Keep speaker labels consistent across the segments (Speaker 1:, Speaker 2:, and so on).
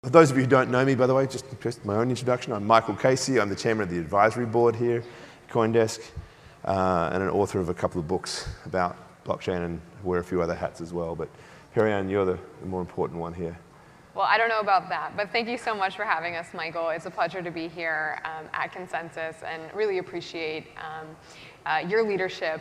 Speaker 1: For those of you who don't know me, by the way, just my own introduction, I'm Michael Casey. I'm the chairman of the advisory board here at CoinDesk, and an author of a couple of books about blockchain, and wear a few other hats as well. But Perry-Ann, you're the more important one here.
Speaker 2: Well, I don't know about that, but thank you so much for having us, Michael. It's a pleasure to be here at Consensus, and really appreciate your leadership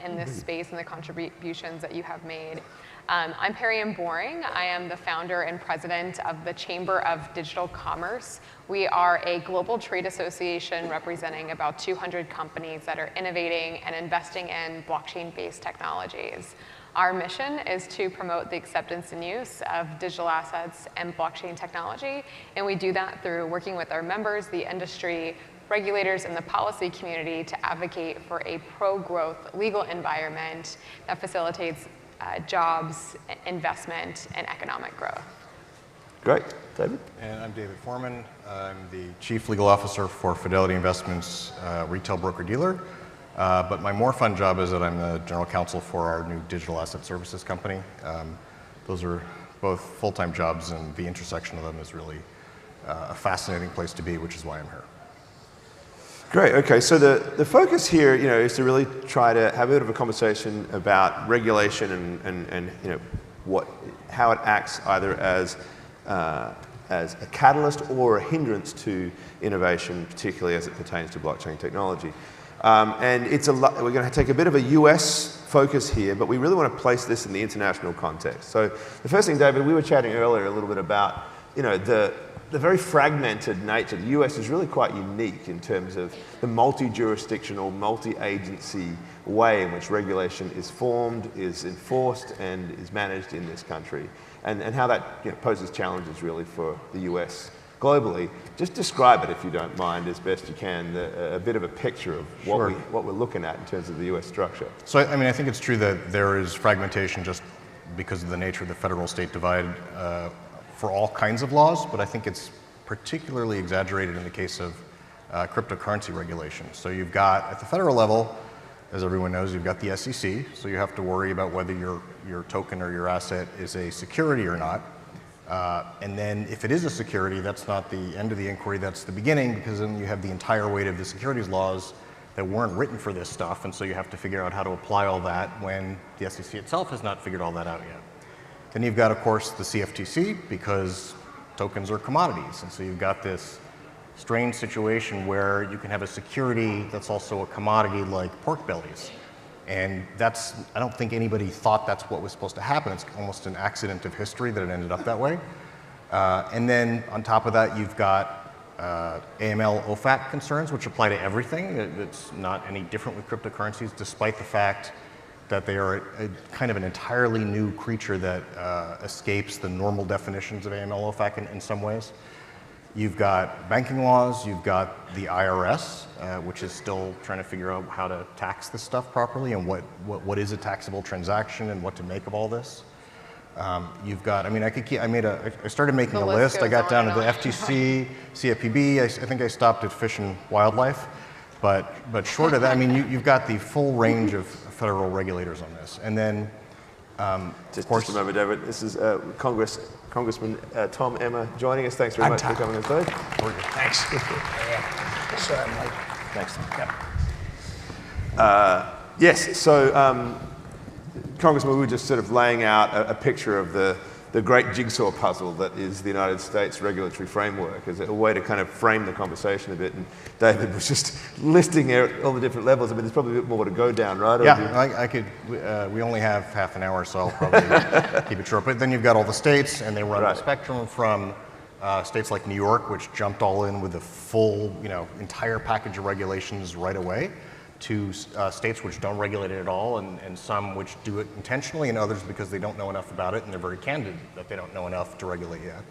Speaker 2: in this space and the contributions that you have made. I'm Perry-Ann Boring. I am the founder and president of the Chamber of Digital Commerce. We are a global trade association representing about 200 companies that are innovating and investing in blockchain-based technologies. Our mission is to promote the acceptance and use of digital assets and blockchain technology, and we do that through working with our members, the industry, regulators, and the policy community to advocate for a pro-growth legal environment that facilitates jobs, investment, and economic growth.
Speaker 1: Great. David?
Speaker 3: And I'm David Foreman. I'm the Chief Legal Officer for Fidelity Investments retail broker-dealer. But my more fun job is that I'm the General Counsel for our new digital asset services company. Those are both full-time jobs, and the intersection of them is really a fascinating place to be, which is why I'm here.
Speaker 1: Great. Okay. So the focus here, is to really try to have a bit of a conversation about regulation and how it acts either as a catalyst or a hindrance to innovation, particularly as it pertains to blockchain technology. And we're going to take a bit of a US focus here, but we really want to place this in the international context. So the first thing, David, we were chatting earlier a little bit about, the very fragmented nature. The US is really quite unique in terms of the multi-jurisdictional, multi-agency way in which regulation is formed, is enforced, and is managed in this country, and how that poses challenges really for the US globally. Just describe it, if you don't mind, as best you can, a bit of a picture of what we're looking at in terms of the US structure.
Speaker 3: So, I think it's true that there is fragmentation just because of the nature of the federal-state divide for all kinds of laws, but I think it's particularly exaggerated in the case of cryptocurrency regulation. So you've got, at the federal level, as everyone knows, you've got the SEC, so you have to worry about whether your token or your asset is a security or not. And then if it is a security, that's not the end of the inquiry, that's the beginning, because then you have the entire weight of the securities laws that weren't written for this stuff, and so you have to figure out how to apply all that when the SEC itself has not figured all that out yet. Then you've got, of course, the CFTC, because tokens are commodities, and so you've got this strange situation where you can have a security that's also a commodity like pork bellies. And I don't think anybody thought that's what was supposed to happen. It's almost an accident of history that it ended up that way. And then on top of that, you've got AML, OFAC concerns, which apply to everything. It's not any different with cryptocurrencies, despite the fact that they are a kind of an entirely new creature that escapes the normal definitions of AML, OFAC in some ways. You've got banking laws, you've got the IRS, which is still trying to figure out how to tax this stuff properly and what is a taxable transaction and what to make of all this. You've got, I started making a list. I got down to the FTC, CFPB. I think I stopped at Fish and Wildlife. But short of that, you've got the full range of federal regulators on this. And then,
Speaker 1: just a moment, David. This is Congressman Tom Emmer joining us. Thanks very much for coming on stage.
Speaker 4: Thanks. Sorry, Mike.
Speaker 1: Thanks. Yes, so Congressman, we were just sort of laying out a picture of the great jigsaw puzzle that is the United States regulatory framework as a way to kind of frame the conversation a bit. And David was just listing out all the different levels. There's probably a bit more to go down, right?
Speaker 3: Yeah, I could. We only have half an hour, so I'll probably keep it short. But then you've got all the states, and they run the spectrum from states like New York, which jumped all in with the full, entire package of regulations right away, to states which don't regulate it at all, and some which do it intentionally, and others because they don't know enough about it, and they're very candid that they don't know enough to regulate yet.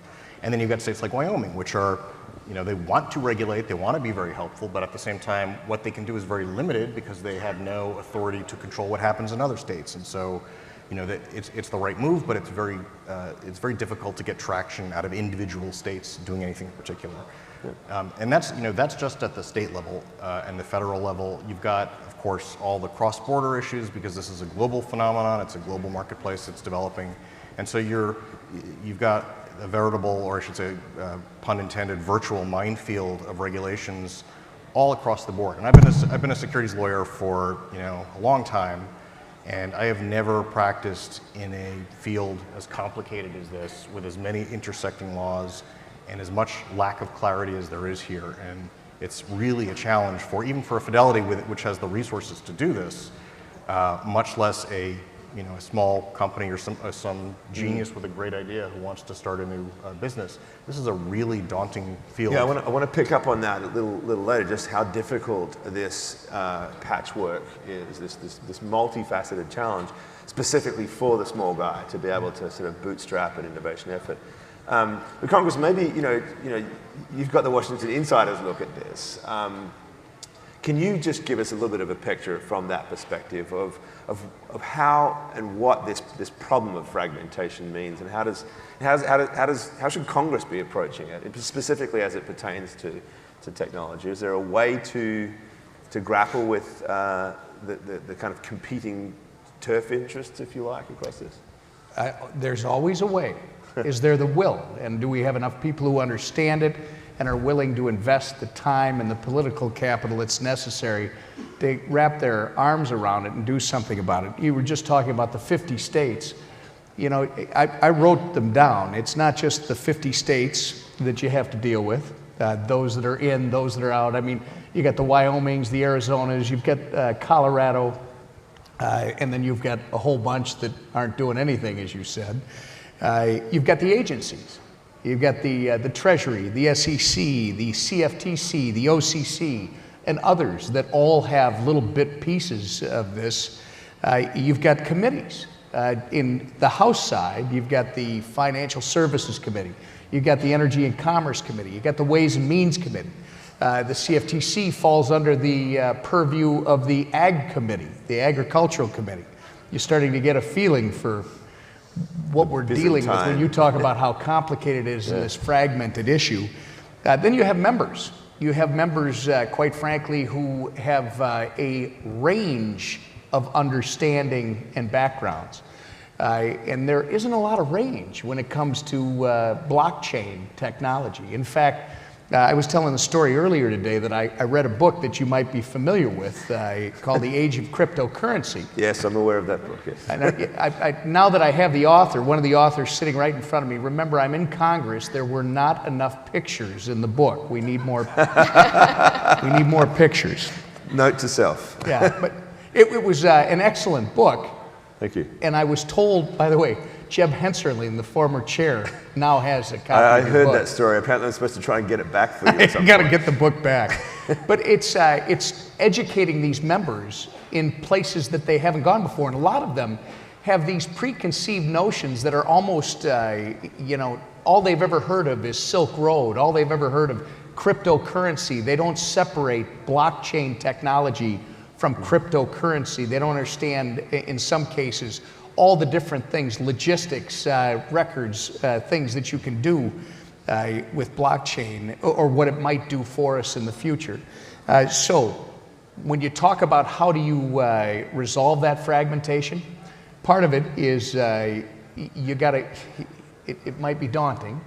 Speaker 3: And then you've got states like Wyoming, which are, they want to regulate, they want to be very helpful, but at the same time, what they can do is very limited because they have no authority to control what happens in other states. And so, that it's the right move, but it's very difficult to get traction out of individual states doing anything in particular. And that's just at the state level. And the federal level, you've got, of course, all the cross-border issues, because this is a global phenomenon. It's a global marketplace that's developing. And so you've got a veritable, or I should say, pun intended, virtual minefield of regulations all across the board. And I've been a securities lawyer for a long time, and I have never practiced in a field as complicated as this, with as many intersecting laws and as much lack of clarity as there is here. And it's really a challenge even for a Fidelity which has the resources to do this, much less a small company or some genius with a great idea who wants to start a new business. This is a really daunting field.
Speaker 1: Yeah, I want to pick up on that a little later, just how difficult this patchwork is, this multifaceted challenge, specifically for the small guy to be able to sort of bootstrap an innovation effort. But Congress, maybe you've got the Washington Insider's look at this. Can you just give us a little bit of a picture from that perspective of how and what this problem of fragmentation means, and how should Congress be approaching it, specifically as it pertains to technology? Is there a way to grapple with the kind of competing turf interests, if you like, across this?
Speaker 4: There's always a way. Is there the will? And do we have enough people who understand it and are willing to invest the time and the political capital that's necessary to wrap their arms around it and do something about it? You were just talking about the 50 states. I wrote them down. It's not just the 50 states that you have to deal with, those that are in, those that are out. I mean, you got the Wyomings, the Arizonas, you've got Colorado, and then you've got a whole bunch that aren't doing anything, as you said. You've got the agencies. You've got the Treasury, the SEC, the CFTC, the OCC, and others that all have little bit pieces of this. You've got committees. In the House side, you've got the Financial Services Committee. You've got the Energy and Commerce Committee. You've got the Ways and Means Committee. The CFTC falls under the purview of the Ag Committee, the Agricultural Committee. You're starting to get a feeling for what we're dealing with when you talk about how complicated it is in this fragmented issue. Then you have members. You have members, quite frankly, who have a range of understanding and backgrounds. And there isn't a lot of range when it comes to blockchain technology. In fact, I was telling the story earlier today that I read a book that you might be familiar with called The Age of Cryptocurrency.
Speaker 1: Yes, I'm aware of that book, yes.
Speaker 4: And now that I have the author, one of the authors sitting right in front of me, remember I'm in Congress, there were not enough pictures in the book. We need more, we need more pictures.
Speaker 1: Note to self.
Speaker 4: Yeah, but it was an excellent book.
Speaker 1: Thank you.
Speaker 4: And I was told, by the way, Jeb Henserling, the former chair, now has a copy
Speaker 1: I
Speaker 4: of the
Speaker 1: heard
Speaker 4: book.
Speaker 1: that story. Apparently I'm supposed to try and get it back for you at some
Speaker 4: You got to
Speaker 1: point.
Speaker 4: get the book back. But it's educating these members in places that they haven't gone before. And a lot of them have these preconceived notions that are almost, all they've ever heard of is Silk Road. All they've ever heard of cryptocurrency. They don't separate blockchain technology from cryptocurrency. They don't understand, in some cases, all the different things, logistics, records, things that you can do with blockchain, or what it might do for us in the future. So when you talk about how do you resolve that fragmentation, part of it is you gotta, it might be daunting,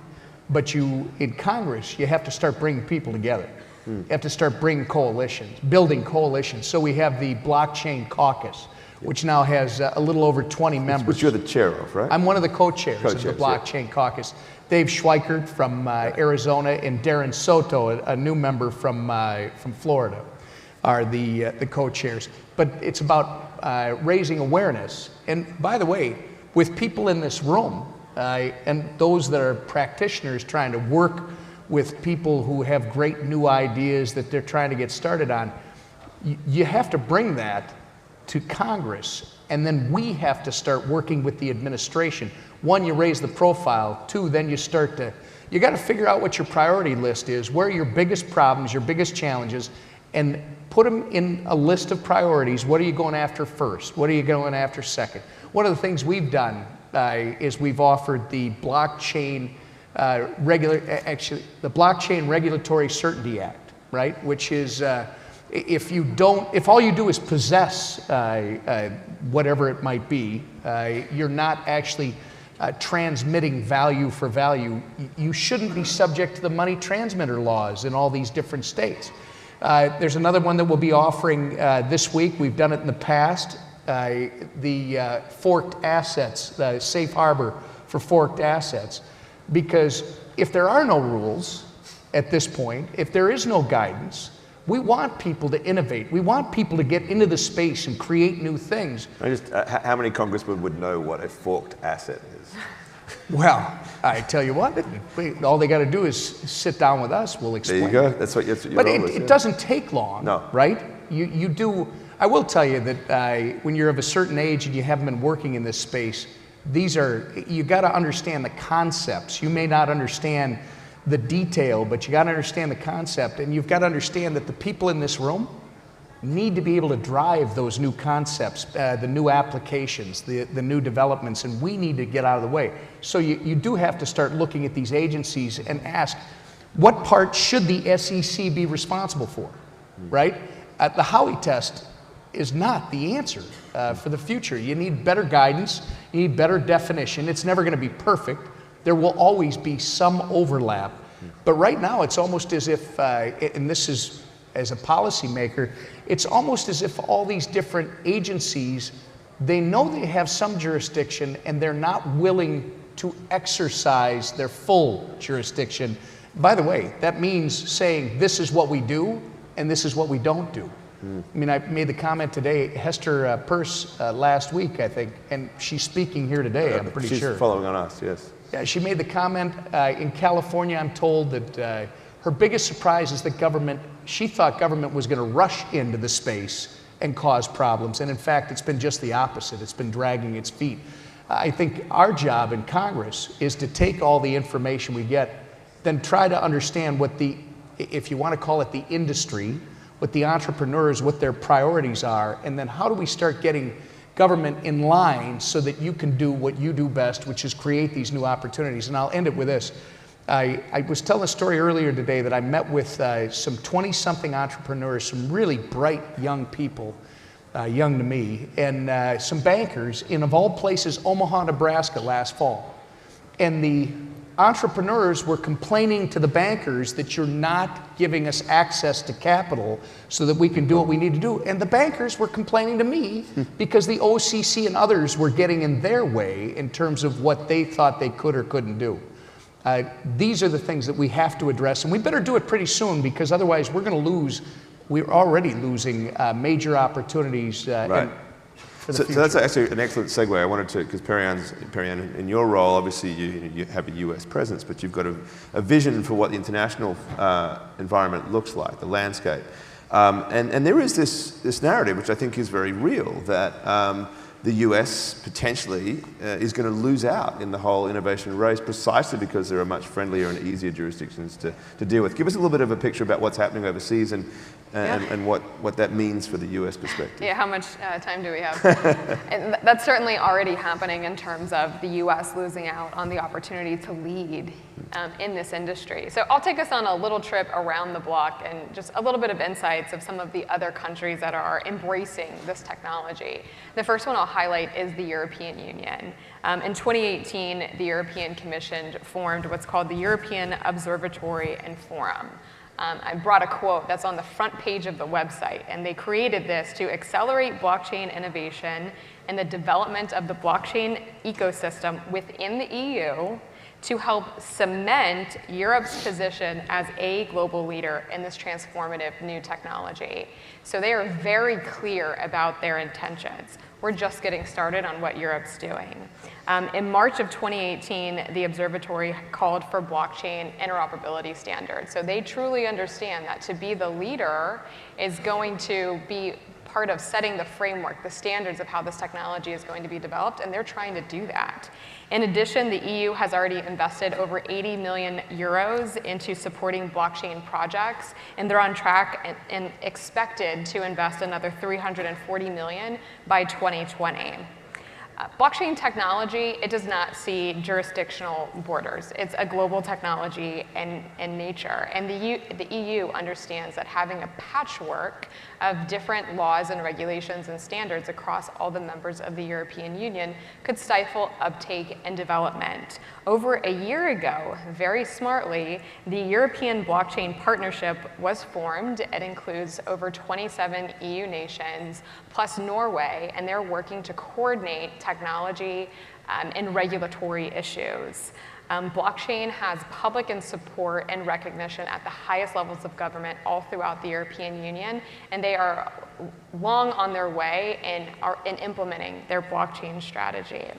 Speaker 4: but in Congress, you have to start bringing people together. You have to start bringing coalitions, building coalitions. So we have the Blockchain Caucus, which now has a little over 20 members.
Speaker 1: Which you're the chair of, right?
Speaker 4: I'm one of the co-chairs of the Blockchain Caucus. Dave Schweikert from Arizona and Darren Soto, a new member from Florida, are the co-chairs. But it's about raising awareness. And by the way, with people in this room and those that are practitioners trying to work with people who have great new ideas that they're trying to get started on, you have to bring that to Congress, and then we have to start working with the administration. One, you raise the profile. Two, then you got to figure out what your priority list is, where are your biggest problems, your biggest challenges, and put them in a list of priorities. What are you going after first? What are you going after second? One of the things we've done is we've offered the blockchain the Blockchain Regulatory Certainty Act, right? Which is if all you do is possess whatever it might be, you're not actually transmitting value for value, you shouldn't be subject to the money transmitter laws in all these different states. There's another one that we'll be offering this week. We've done it in the past. The forked assets, the safe harbor for forked assets. Because if there are no rules at this point, if there is no guidance, we want people to innovate. We want people to get into the space and create new things.
Speaker 1: How many congressmen would know what a forked asset is?
Speaker 4: Well, I tell you what, all they got to do is sit down with us. We'll explain.
Speaker 1: There you go. That's what your
Speaker 4: But
Speaker 1: role is,
Speaker 4: it doesn't take long,
Speaker 1: No.
Speaker 4: right? You do. I will tell you that when you're of a certain age and you haven't been working in this space, you got to understand the concepts. You may not understand the detail, but you got to understand the concept, and you've got to understand that the people in this room need to be able to drive those new concepts, the new applications, the new developments, and we need to get out of the way. So you do have to start looking at these agencies and ask, what part should the SEC be responsible for, right? The Howey test is not the answer for the future. You need better guidance, you need better definition. It's never going to be perfect. There will always be some overlap. But right now, it's almost as if, and this is as a policymaker, it's almost as if all these different agencies, they know they have some jurisdiction and they're not willing to exercise their full jurisdiction. By the way, that means saying this is what we do and this is what we don't do. I mean, I made the comment today, Hester Peirce last week, I think, and she's speaking here today, I'm pretty sure.
Speaker 1: She's following on us, yes.
Speaker 4: Yeah, she made the comment in California, I'm told that her biggest surprise is that she thought government was going to rush into the space and cause problems. And in fact, it's been just the opposite. It's been dragging its feet. I think our job in Congress is to take all the information we get, then try to understand what if you want to call it the industry, what the entrepreneurs, what their priorities are, and then how do we start getting government in line so that you can do what you do best, which is create these new opportunities. And I'll end it with this. I was telling a story earlier today that I met with some 20-something entrepreneurs, some really bright young people, young to me, and some bankers in, of all places, Omaha, Nebraska last fall. And the entrepreneurs were complaining to the bankers that you're not giving us access to capital so that we can do what we need to do. And the bankers were complaining to me because the OCC and others were getting in their way in terms of what they thought they could or couldn't do. These are the things that we have to address, and we better do it pretty soon because otherwise we're going to lose, we're already losing major opportunities
Speaker 1: Right.
Speaker 4: for the
Speaker 1: So
Speaker 4: future.
Speaker 1: that's actually an excellent segue. I wanted to, because Perianne, in your role, obviously you have a US presence, but you've got a vision for what the international environment looks like, the landscape. And there is this narrative, which I think is very real, that the US potentially is going to lose out in the whole innovation race precisely because there are much friendlier and easier jurisdictions to deal with. Give us a little bit of a picture about what's happening overseas and what that means for the US perspective.
Speaker 2: Yeah, how much time do we have? And that's certainly already happening in terms of the US losing out on the opportunity to lead in this industry. So I'll take us on a little trip around the block and just a little bit of insights of some of the other countries that are embracing this technology. The first one I'll highlight is the European Union. In 2018, the European Commission formed what's called the European Observatory and Forum. I brought a quote that's on the front page of the website, and they created this to accelerate blockchain innovation and the development of the blockchain ecosystem within the EU to help cement Europe's position as a global leader in this transformative new technology. So they are very clear about their intentions. We're just getting started on what Europe's doing. In March of 2018, the observatory called for blockchain interoperability standards. So they truly understand that to be the leader is going to be part of setting the framework, the standards of how this technology is going to be developed, and they're trying to do that. In addition, the EU has already invested over 80 million euros into supporting blockchain projects, and they're on track and expected to invest another 340 million by 2020. Blockchain technology, it does not see jurisdictional borders. It's a global technology in nature. And the EU understands that having a patchwork of different laws and regulations and standards across all the members of the European Union could stifle uptake and development. Over a year ago, very smartly, the European Blockchain Partnership was formed. It includes over 27 EU nations, plus Norway, and they're working to coordinate technology and regulatory issues. Blockchain has public and support and recognition at the highest levels of government all throughout the European Union, and they are long on their way in implementing their blockchain strategy.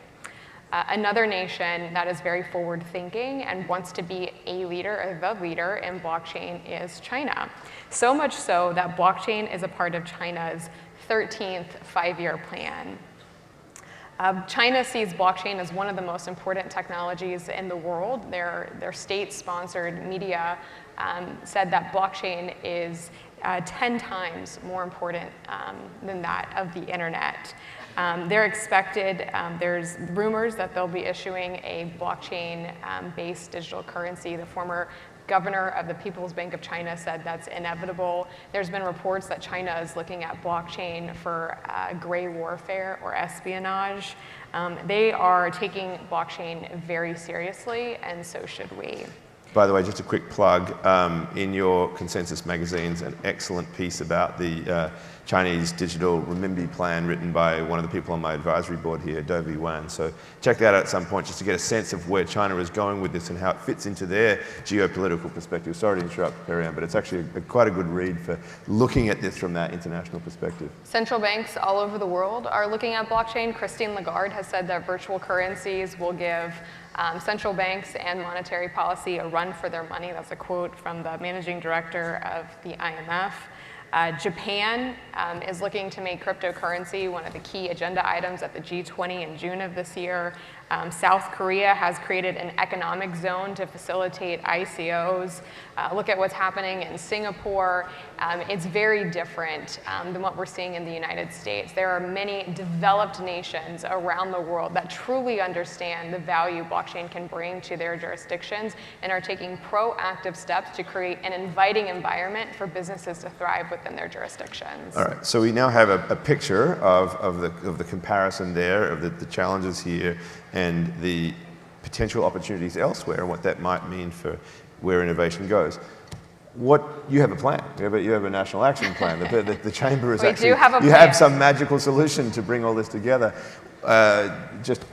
Speaker 2: Another nation that is very forward-thinking and wants to be a leader or the leader in blockchain is China. So much so that blockchain is a part of China's 13th five-year plan. China sees blockchain as one of the most important technologies in the world. Their state-sponsored media said that blockchain is 10 times more important than that of the internet. They're expected, there's rumors that they'll be issuing a blockchain-based digital currency. The former governor of the People's Bank of China said that's inevitable. There's been reports that China is looking at blockchain for gray warfare or espionage. They are taking blockchain very seriously, and so should we.
Speaker 1: By the way, just a quick plug, in your Consensus magazine's an excellent piece about the Chinese digital renminbi plan written by one of the people on my advisory board here, Dovey Wan. So check that out at some point just to get a sense of where China is going with this and how it fits into their geopolitical perspective. Sorry to interrupt, Perianne, but it's actually quite a good read for looking at this from that international perspective.
Speaker 2: Central banks all over the world are looking at blockchain. Christine Lagarde has said that virtual currencies will give central banks and monetary policy a run for their money. That's a quote from the managing director of the IMF. Japan is looking to make cryptocurrency one of the key agenda items at the G20 in June of this year. South Korea has created an economic zone to facilitate ICOs. Look at what's happening in Singapore. It's very different than what we're seeing in the United States. There are many developed nations around the world that truly understand the value blockchain can bring to their jurisdictions and are taking proactive steps to create an inviting environment for businesses to thrive within their jurisdictions.
Speaker 1: All right, so we now have a picture of the comparison there, of the challenges here, and the potential opportunities elsewhere, and what that might mean for where innovation goes. You have a plan. You have a national action plan. The chamber is
Speaker 2: we do have a plan.
Speaker 1: You have some magical solution to bring all this together. A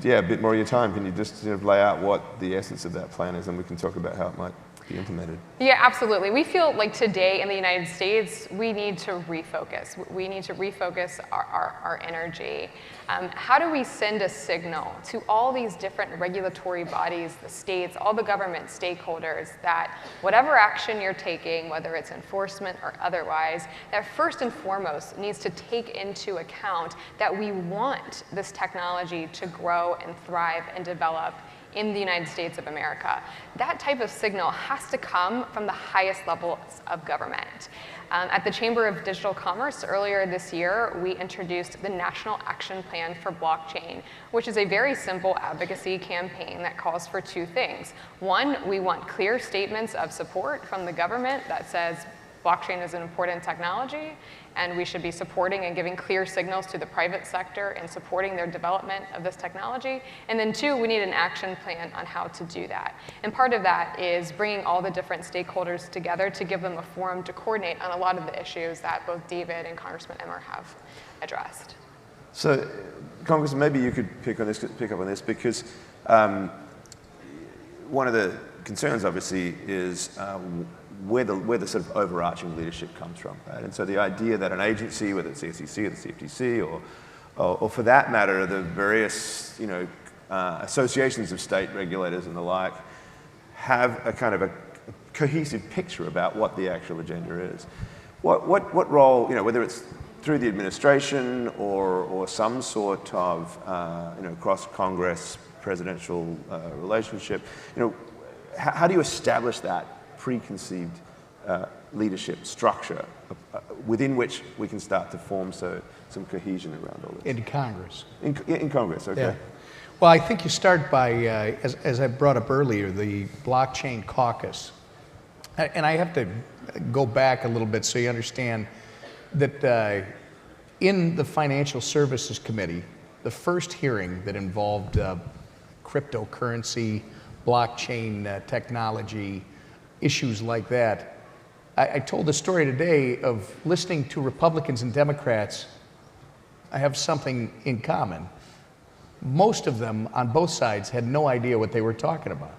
Speaker 1: bit more of your time. Can you just sort of lay out what the essence of that plan is, and we can talk about how it might be implemented?
Speaker 2: Yeah, absolutely. We feel like today in the United States, we need to refocus. We need to refocus our energy. How do we send a signal to all these different regulatory bodies, the states, all the government stakeholders, that whatever action you're taking, whether it's enforcement or otherwise, that first and foremost needs to take into account that we want this technology to grow and thrive and develop in the United States of America. That type of signal has to come from the highest levels of government. At the Chamber of Digital Commerce earlier this year, we introduced the National Action Plan for Blockchain, which is a very simple advocacy campaign that calls for two things. One, we want clear statements of support from the government that says blockchain is an important technology, and we should be supporting and giving clear signals to the private sector in supporting their development of this technology. And then two, we need an action plan on how to do that. And part of that is bringing all the different stakeholders together to give them a forum to coordinate on a lot of the issues that both David and Congressman Emmer have addressed.
Speaker 1: So, Congressman, maybe you could pick up on this, because one of the concerns, obviously, is where the sort of overarching leadership comes from, right? And so the idea that an agency, whether it's the SEC or the CFTC, or for that matter, the various associations of state regulators and the like, have a kind of a cohesive picture about what the actual agenda is. What role, whether it's through the administration or some sort of cross-Congress presidential relationship, how do you establish that preconceived leadership structure within which we can start to form some cohesion around all this?
Speaker 4: In Congress.
Speaker 1: In Congress, okay.
Speaker 4: Yeah. Well, I think you start by, as I brought up earlier, the blockchain caucus. And I have to go back a little bit so you understand that in the Financial Services Committee, the first hearing that involved cryptocurrency, blockchain technology, issues like that, I told the story today of listening to Republicans and Democrats. I have something in common. Most of them on both sides had no idea what they were talking about.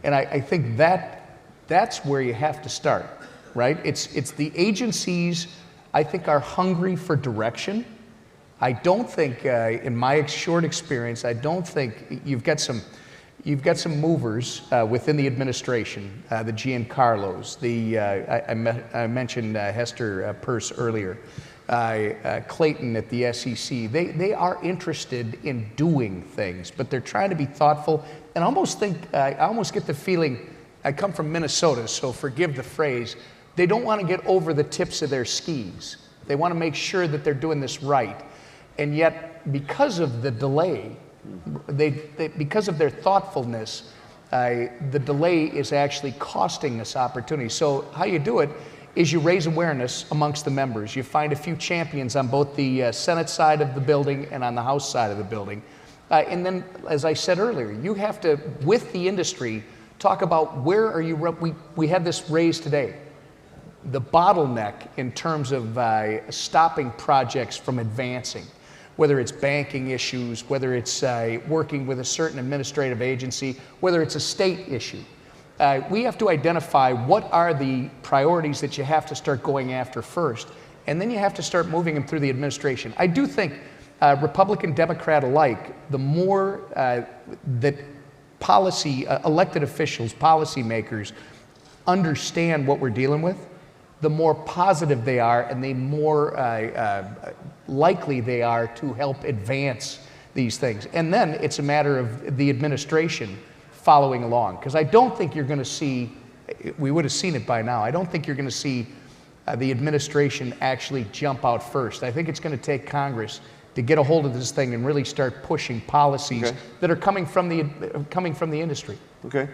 Speaker 4: And I think that's where you have to start, right? It's the agencies, I think, are hungry for direction. I don't think, in my short experience, I don't think you've got some movers within the administration, the Giancarlos, I mentioned Hester Peirce earlier, Clayton at the SEC. They are interested in doing things, but they're trying to be thoughtful. And I almost get the feeling, I come from Minnesota, so forgive the phrase, they don't want to get over the tips of their skis. They want to make sure that they're doing this right. And yet, because of the delay, because of their thoughtfulness, the delay is actually costing us opportunity. So how you do it is you raise awareness amongst the members. You find a few champions on both the Senate side of the building and on the House side of the building. And then, as I said earlier, you have to, with the industry, talk about where are you, we had this raised today, the bottleneck in terms of stopping projects from advancing, whether it's banking issues, whether it's working with a certain administrative agency, whether it's a state issue. We have to identify what are the priorities that you have to start going after first, and then you have to start moving them through the administration. I do think Republican, Democrat alike, the more that elected officials, policymakers understand what we're dealing with, the more positive they are and the more likely they are to help advance these things. And then it's a matter of the administration following along. Because I don't think you're going to see, we would have seen it by now, I don't think you're going to see the administration actually jump out first. I think it's going to take Congress to get a hold of this thing and really start pushing policies that are coming from the industry.
Speaker 1: Okay.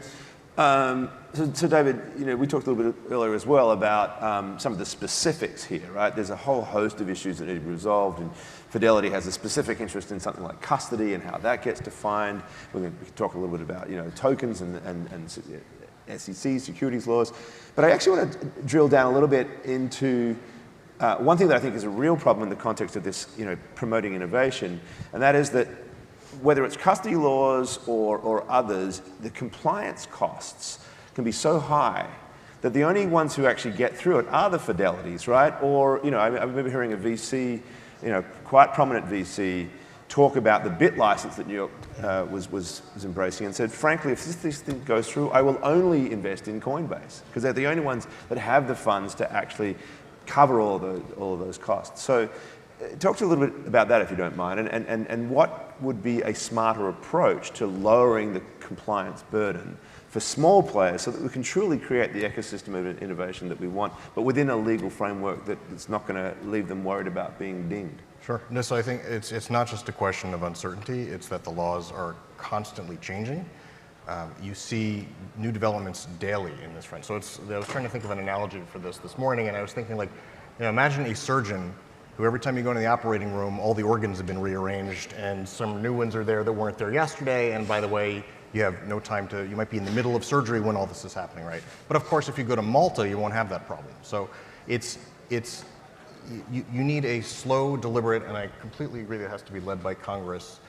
Speaker 1: So David, we talked a little bit earlier as well about some of the specifics here, right? There's a whole host of issues that need to be resolved, and Fidelity has a specific interest in something like custody and how that gets defined. We can talk a little bit about tokens and SEC securities laws, but I actually want to drill down a little bit into one thing that I think is a real problem in the context of this, promoting innovation, and that is that whether it's custody laws or others, the compliance costs can be so high that the only ones who actually get through it are the Fidelities, right? Or, I remember hearing a VC, quite prominent VC, talk about the bit license that New York was embracing and said, frankly, if this thing goes through, I will only invest in Coinbase because they're the only ones that have the funds to actually cover all of those costs. So talk to a little bit about that if you don't mind, and what would be a smarter approach to lowering the compliance burden for small players so that we can truly create the ecosystem of innovation that we want, but within a legal framework that's not going to leave them worried about being dinged.
Speaker 3: Sure. No, so I think it's not just a question of uncertainty, it's that the laws are constantly changing. You see new developments daily in this front. So I was trying to think of an analogy for this morning, and I was thinking imagine a surgeon who every time you go into the operating room, all the organs have been rearranged and some new ones are there that weren't there yesterday, and by the way, you have no time you might be in the middle of surgery when all this is happening, right? But of course, if you go to Malta, you won't have that problem. So you need a slow, deliberate, and I completely agree that it has to be led by Congress,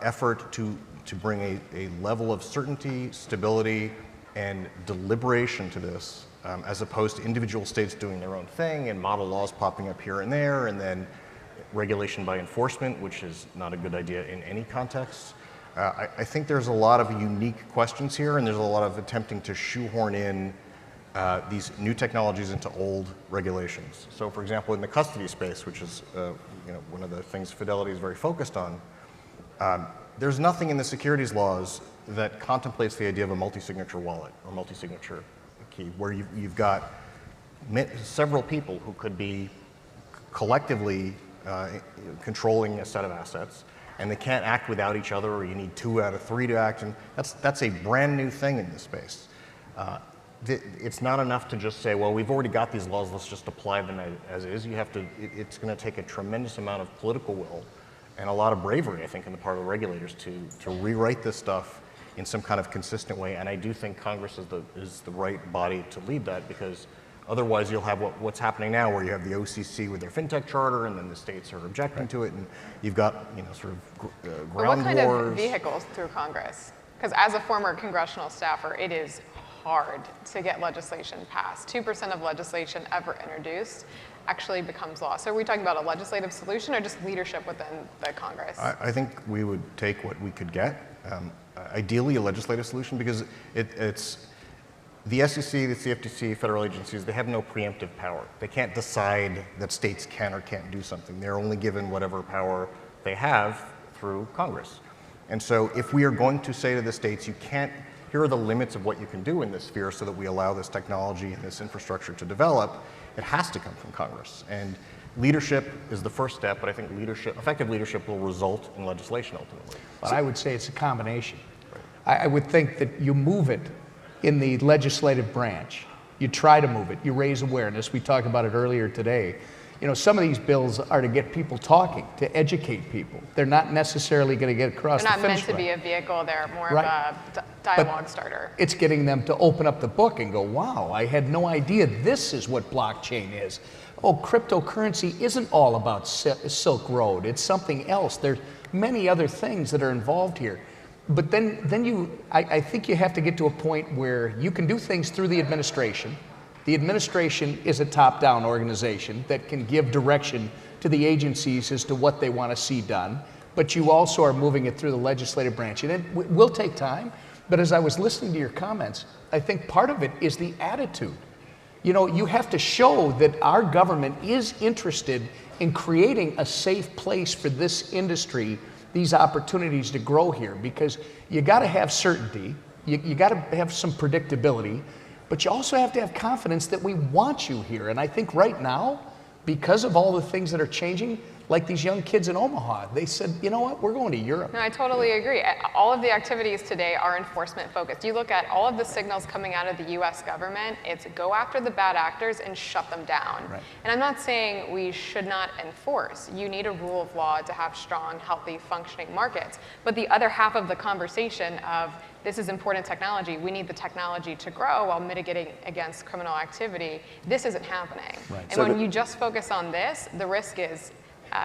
Speaker 3: effort to bring a level of certainty, stability, and deliberation to this, as opposed to individual states doing their own thing and model laws popping up here and there, and then regulation by enforcement, which is not a good idea in any context. I think there's a lot of unique questions here, and there's a lot of attempting to shoehorn in these new technologies into old regulations. So, for example, in the custody space, which is one of the things Fidelity is very focused on, there's nothing in the securities laws that contemplates the idea of a multi-signature wallet or multi-signature key, where you've got several people who could be collectively controlling a set of assets, and they can't act without each other, or you need 2 out of 3 to act, and that's a brand new thing in this space. It's not enough to just say, well, we've already got these laws, let's just apply them as is. You have to, it's going to take a tremendous amount of political will and a lot of bravery, I think, on the part of the regulators to rewrite this stuff in some kind of consistent way. And I do think Congress is the right body to lead that, because otherwise you'll have what's happening now, where you have the OCC with their fintech charter, and then the states are objecting to it, and you've got, you know, sort of ground
Speaker 2: but what kind
Speaker 3: wars.
Speaker 2: of vehicles through Congress? Because as a former congressional staffer, it is hard to get legislation passed. 2% of legislation ever introduced actually becomes law. So are we talking about a legislative solution or just leadership within the Congress?
Speaker 3: I think we would take what we could get. Ideally, a legislative solution, because it's the SEC, the CFTC, federal agencies, they have no preemptive power. They can't decide that states can or can't do something. They're only given whatever power they have through Congress. And so if we are going to say to the states, here are the limits of what you can do in this sphere so that we allow this technology and this infrastructure to develop, it has to come from Congress. And leadership is the first step, but I think effective leadership will result in legislation ultimately.
Speaker 4: But I would say it's a combination. I would think that you move it in the legislative branch. You try to move it. You raise awareness. We talked about it earlier today. You know, some of these bills are to get people talking, to educate people. They're not necessarily going to get across the finish line.
Speaker 2: They're not meant to be a vehicle. They're more of a dialogue starter.
Speaker 4: It's getting them to open up the book and go, wow, I had no idea this is what blockchain is. Oh, cryptocurrency isn't all about Silk Road. It's something else. There's many other things that are involved here. But then I think you have to get to a point where you can do things through the administration. The administration is a top-down organization that can give direction to the agencies as to what they want to see done, but you also are moving it through the legislative branch. And it will take time, but as I was listening to your comments, I think part of it is the attitude. You know, you have to show that our government is interested in creating a safe place for this industry, these opportunities to grow here, because you got to have certainty, you got to have some predictability, but you also have to have confidence that we want you here. And I think right now, because of all the things that are changing, like these young kids in Omaha, they said, you know what, we're going to Europe.
Speaker 2: No, I totally agree. All of the activities today are enforcement focused. You look at all of the signals coming out of the US government, it's go after the bad actors and shut them down.
Speaker 4: Right.
Speaker 2: And I'm not saying we should not enforce. You need a rule of law to have strong, healthy, functioning markets. But the other half of the conversation of this is important technology, we need the technology to grow while mitigating against criminal activity, this isn't happening.
Speaker 4: Right.
Speaker 2: And
Speaker 1: So
Speaker 2: when you just focus on this, the risk is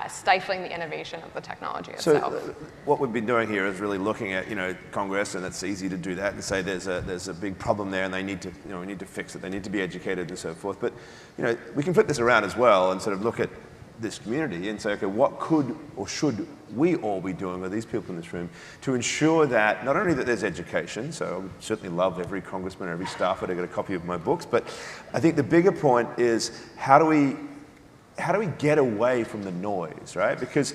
Speaker 2: stifling the innovation of the technology itself.
Speaker 1: So what we've been doing here is really looking at, you know, Congress, and it's easy to do that and say there's a big problem there and they need to, you know, we need to fix it. They need to be educated and so forth. But, you know, we can flip this around as well and sort of look at this community and say, okay, what could or should we all be doing, or these people in this room, to ensure that not only that there's education, so I would certainly love every congressman or every staffer to get a copy of my books, but I think the bigger point is how do we get away from the noise, right? Because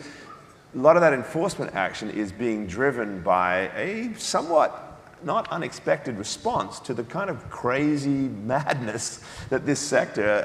Speaker 1: a lot of that enforcement action is being driven by a somewhat not unexpected response to the kind of crazy madness that this sector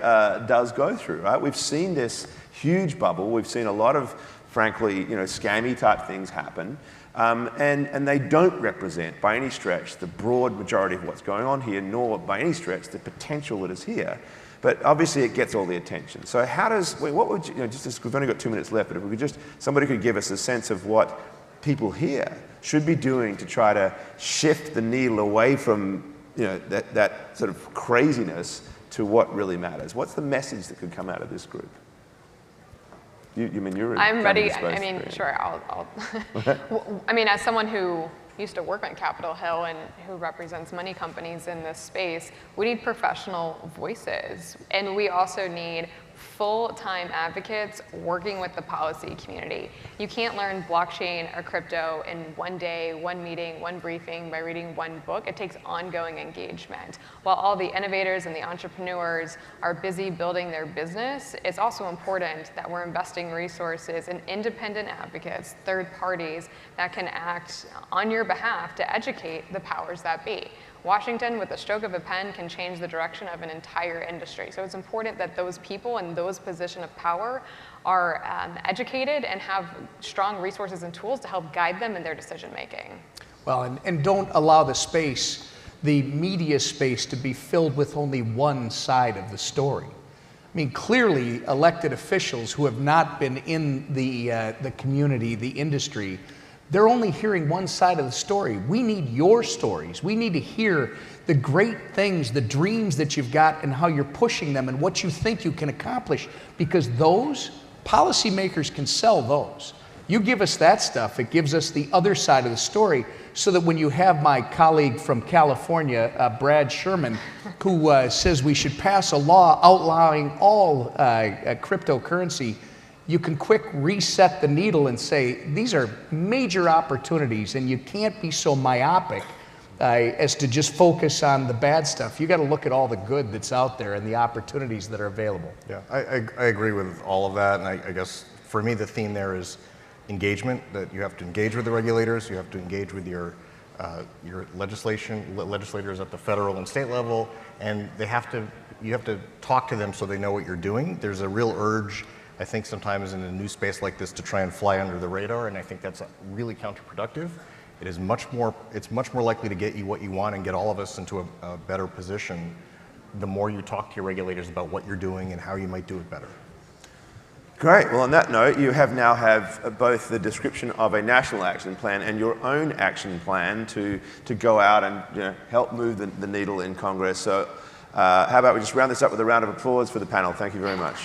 Speaker 1: does go through, right? We've seen this huge bubble. We've seen a lot of, frankly, you know, scammy type things happen. And they don't represent by any stretch the broad majority of what's going on here, nor by any stretch the potential that is here. But obviously it gets all the attention. So how does, what would you know, just as we've only got 2 minutes left, but if we could just, somebody could give us a sense of what people here should be doing to try to shift the needle away from, you know, that sort of craziness to what really matters. What's the message that could come out of this group? You mean you're
Speaker 2: I'm ready. I mean, sure, I'll I mean, as someone who used to work on Capitol Hill and who represents money companies in this space, we need professional voices. And we also need full-time advocates working with the policy community. You can't learn blockchain or crypto in one day, one meeting, one briefing by reading one book. It takes ongoing engagement. While all the innovators and the entrepreneurs are busy building their business, it's also important that we're investing resources in independent advocates, third parties that can act on your behalf to educate the powers that be. Washington, with the stroke of a pen, can change the direction of an entire industry. So it's important that those people in those positions of power are educated and have strong resources and tools to help guide them in their decision making.
Speaker 4: Well, and don't allow the media space, to be filled with only one side of the story. I mean, clearly, elected officials who have not been in the community, the industry, they're only hearing one side of the story. We need your stories. We need to hear the great things, the dreams that you've got, and how you're pushing them, and what you think you can accomplish, because those policymakers can sell those. You give us that stuff, it gives us the other side of the story, so that when you have my colleague from California, Brad Sherman, who says we should pass a law outlawing all cryptocurrency, you can quick reset the needle and say, these are major opportunities, and you can't be so myopic as to just focus on the bad stuff. You got to look at all the good that's out there and the opportunities that are available.
Speaker 3: Yeah, I agree with all of that, and I guess for me the theme there is engagement, that you have to engage with the regulators, you have to engage with your legislators at the federal and state level, and you have to talk to them so they know what you're doing. There's a real urge, I think, sometimes in a new space like this to try and fly under the radar, and I think that's really counterproductive. It's much more likely to get you what you want and get all of us into a better position the more you talk to your regulators about what you're doing and how you might do it better.
Speaker 1: Great. Well, on that note, you now have both the description of a national action plan and your own action plan to go out and help move the needle in Congress. So how about we just round this up with a round of applause for the panel. Thank you very much.